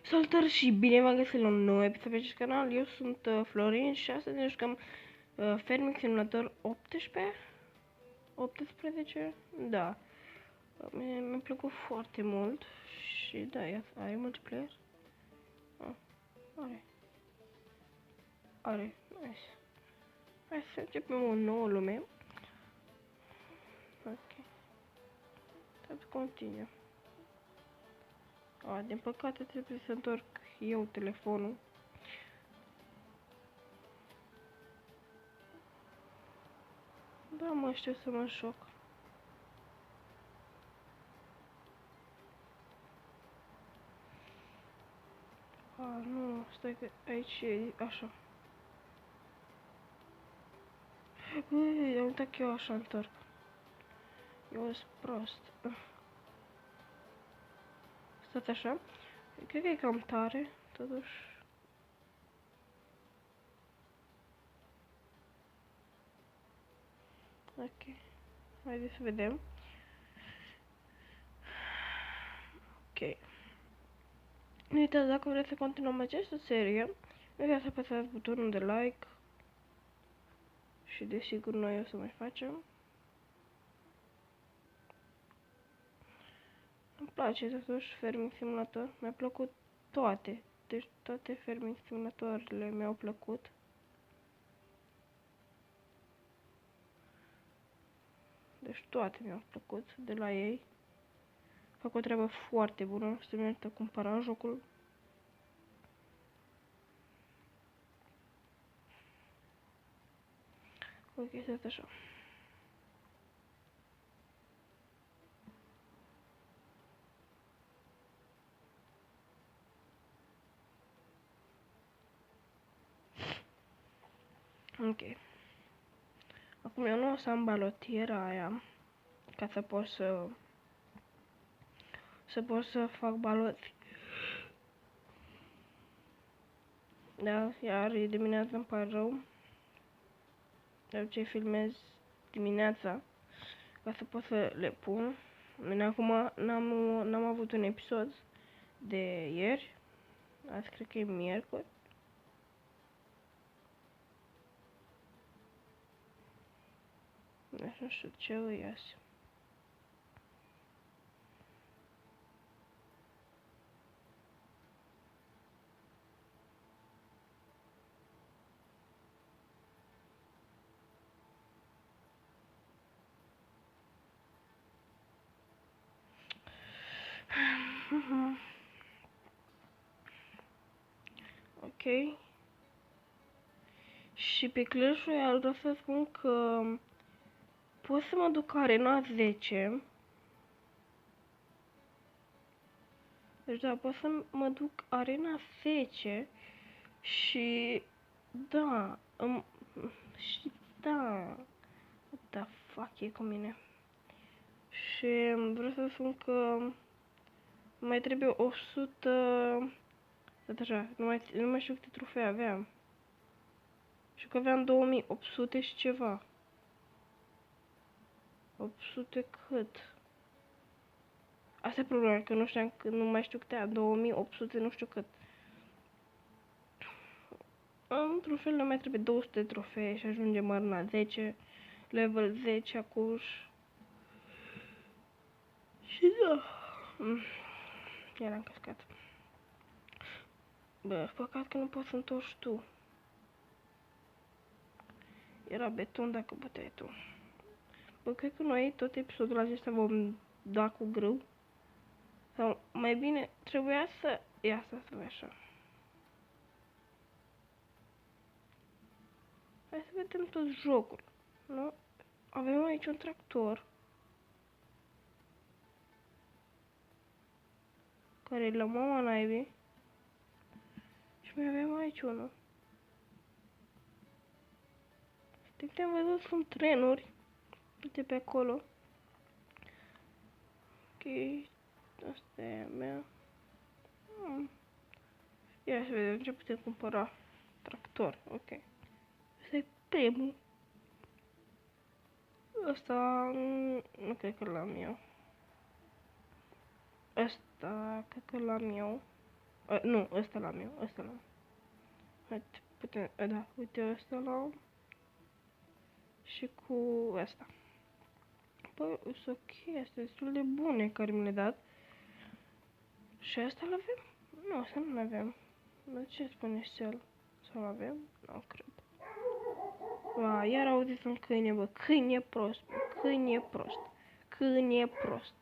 Salutare și bine v-am găsit la un nou episod pe acest canal. Eu sunt Florin și astăzi ne jucăm Farming Simulator 18? Da. Mi-a plăcut foarte mult și da, iată, are multiplayer? Are, nice. Hai să începem o nouă lume. Ok. Trebuie să continue. Din păcate trebuie să întorc eu telefonul. Da, mă, știu să mă șoc. Nu, stai că aici e așa. Am uitat că eu așa întorc. Eu sunt prost. Stați așa. Cred că e cam tare, totuși. Ok. Haideți să vedem. Ok. Nu uitați, dacă vreți să continuăm această serie, nu uitați să apăsați butonul de like. Și desigur noi o să mai facem. Îmi place totuși Farming Simulator. Mi-a plăcut toate. Deci toate Farming Simulatoarele mi-au plăcut. Deci toate mi-au plăcut de la ei. Fac o treabă foarte bună. Se merită cumpăra jocul. Ok, stați așa. Ok. Acum eu nu o să am balotiera aia ca să pot să fac baloți. Da, iar e dimineața, îmi pare rău. De ce filmez dimineața ca să pot să le pun. Bine, acum n-am avut un episod de ieri. Azi cred că e miercuri. Deci nu știu ce e azi. Ok. Și pe Clash Royale vreau să spun că pot să mă duc Arena 10. Deci da, pot să mă duc Arena 10 și da, și da, what the fuck e cu mine. Și vreau să spun că mai trebuie 100, așa, nu mai știu câte trofee aveam. Și că aveam 2800 și ceva. 800 cât? Asta e problema, că nu știam, că nu mai știu câte am, 2800 nu știu cât. În trofeele mai trebuie 200 de trofee și ajungem la 10, level 10 acuș. Și da. Iar am căscat. Bă, păcat că nu poți să întorci tu. Era beton dacă puteai tu. Bă, cred că noi tot episodul acesta vom da cu grâu. Sau mai bine trebuia să... Ia să vezi așa. Hai să vedem tot jocul. Nu? Avem aici un tractor. Care e la mama naibii. Și mai avem aici unul. De câte am văzut sunt trenuri. Uite pe acolo. Ok. Asta e a mea. Ia să vedem ce putem cumpăra. Tractor, ok. Asta e primul. Asta nu cred că l-am eu. Asta cred că l-am eu. Nu, ăsta l-am eu, ăsta l-am. Uite, putem, da, uite ăsta l-am. Și cu ăsta. Bă, sunt ok, astea destul de bune care mi le-a dat. Și asta l-avem? Nu, asta nu l-avem. De ce spune cel? Să-l avem? Nu cred. Ba, iar auziți un câine, bă. Câine prost, bă. Câine prost. Câine prost.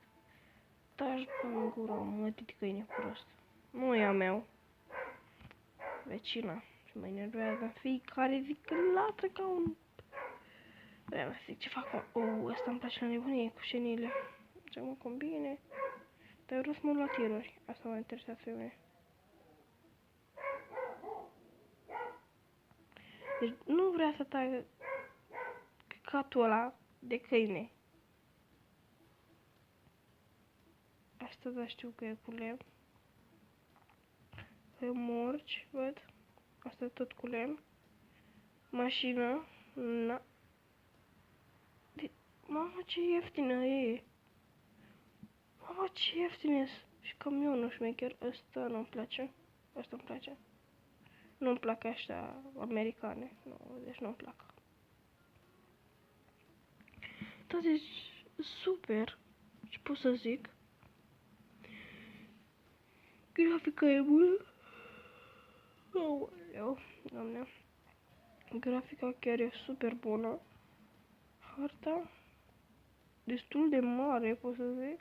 Taci în gură, mă, titi câine prost. Nu e a meu. Vecina. Și mă enervează fiecare zi că latră ca un... Vreau să zic ce fac, mă. Ăsta îmi place la nebunie cu șenile. Ce mă combine. Dar vreau să mă la tiruri. Asta mă interesează pe mine. Deci nu vrea să tragă căcatul ăla de câine. Asta da știu că e cu lemn. Pe morci, văd. Asta tot cu lemn. Mașină. Na. Mamă, ce ieftină e. Mamă, ce ieftină e. Și camionul șmecher. Ăsta nu-mi place. Asta îmi place. Nu-mi plac ăștia americane. Nu, deci nu-mi plac. Da, deci super. Ce pot să zic? Grafica e bună. Aoleu, doamne. Grafica chiar e super bună. Harta destul de mare, pot să zic.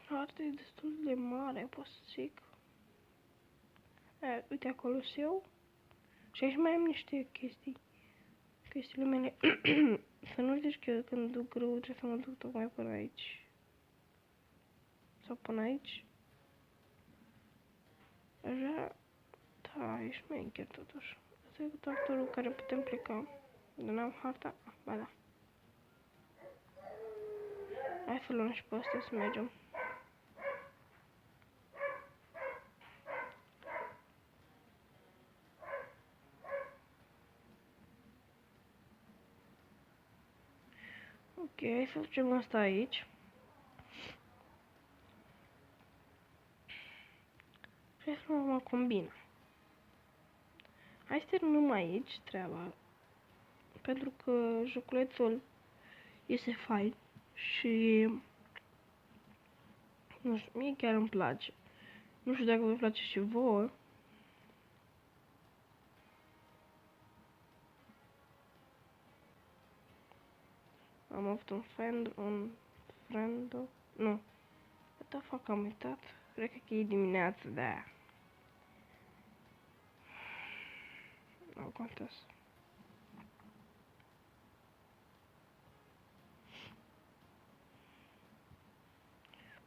Harta e destul de mare, pot să zic. Uite acolo eu. Și aici mai am niște chestii. Chestiile mele. Să nu zici că eu când duc grâu trebuie să mă duc tocmai până aici. Sau până aici. Așa. Da, ești șmecher totuși. Asta e cu tractorul care putem pleca. Dar n-am harta? Ba da. Hai să luăm și pe astea să mergem. Ok, hai să ducem asta aici. Și hai să luăm o combină. Hai să terminăm aici treaba. Pentru că joculețul este fain. Și nu știu, mie chiar îmi place. Nu știu dacă vă place și vouă. Am avut un friend, nu. What the fuck, am uitat? Cred că e dimineață de aia. Nu contează.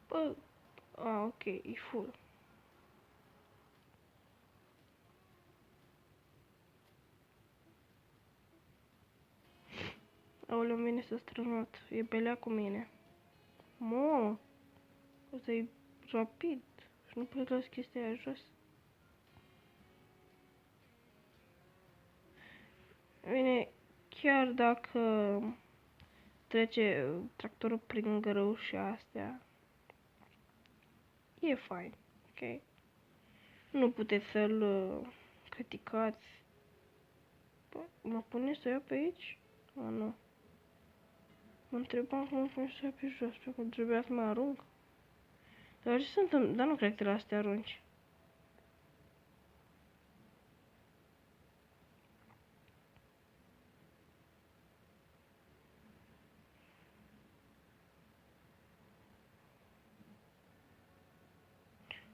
Bă, ok, e full. Aoleu, mine s-a strânat. E belea cu mine. Mă, ăsta e rapid. Și nu pot las chestia aia jos. Bine, chiar dacă trece tractorul prin grâu și astea, e fain, ok? Nu puteți să-l criticați. Bă, mă pune să iau pe aici? Nu. Mă întrebam cum mă pune să iau pe jos, pentru că trebuia să mă arunc. Dar ce se întâmplă? Dar nu cred că la să te arunci.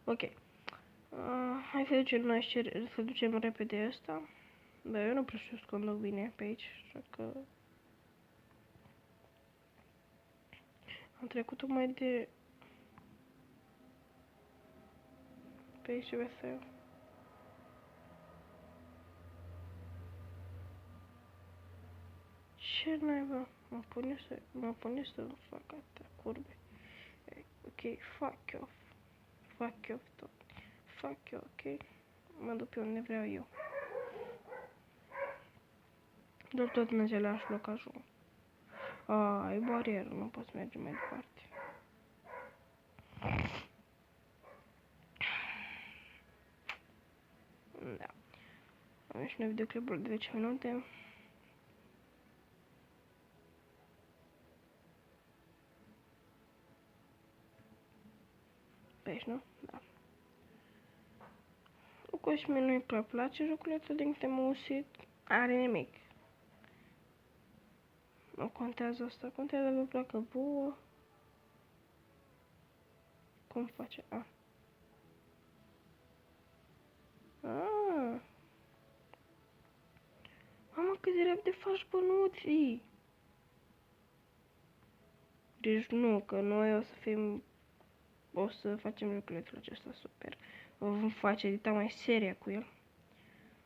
Ok. Hai să ducem noi să ducem repede asta. Dar eu nu prea știu să conduc bine pe aici, așa că... Am trecut tocmai de... Pe aici trebuie să iau. Ce naiba? Mă pune să fac atâtea curbe. Ok, fuck off. Fuck off tot. Fuck you, ok? Mă duc pe unde vreau eu. Doar tot în același loc ajung. E barieră, nu pot merge mai departe. și noi videoclipul de 10 minute. Pe aici, nu? Da. Cu și mie nu-i prea place joculețul din câte mă auzit. Are nimic. Nu contează asta. Contează vă placă vouă. Cum face? Mamă, cât de repede faci bănuții! Deci nu, că noi o să facem joculețul acesta super. Vom face edita mai seria cu el.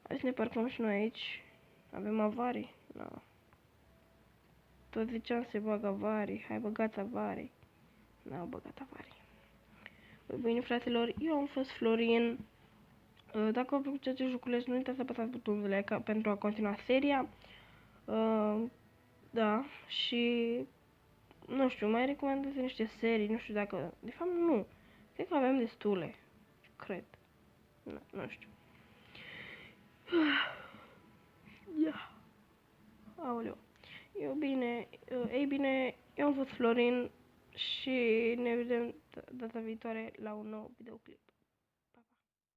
Hai să ne parcăm și noi aici. Avem avarii? No. Tot ziceam să bag avarii. Hai, băgați avarii. N-au băgat avarii. Bine, fraților, eu am fost Florin. Dacă vă plăcut acest joculeț, nu uitați să apăsați butonul de like pentru a continua seria. Da, și nu știu, mai recomandați niște serii, nu știu dacă... De fapt, nu. Cred că avem destule. Cred. Nu știu. Ia. Aoleu. Ei bine, eu am fost Florin și ne vedem data viitoare la un nou videoclip.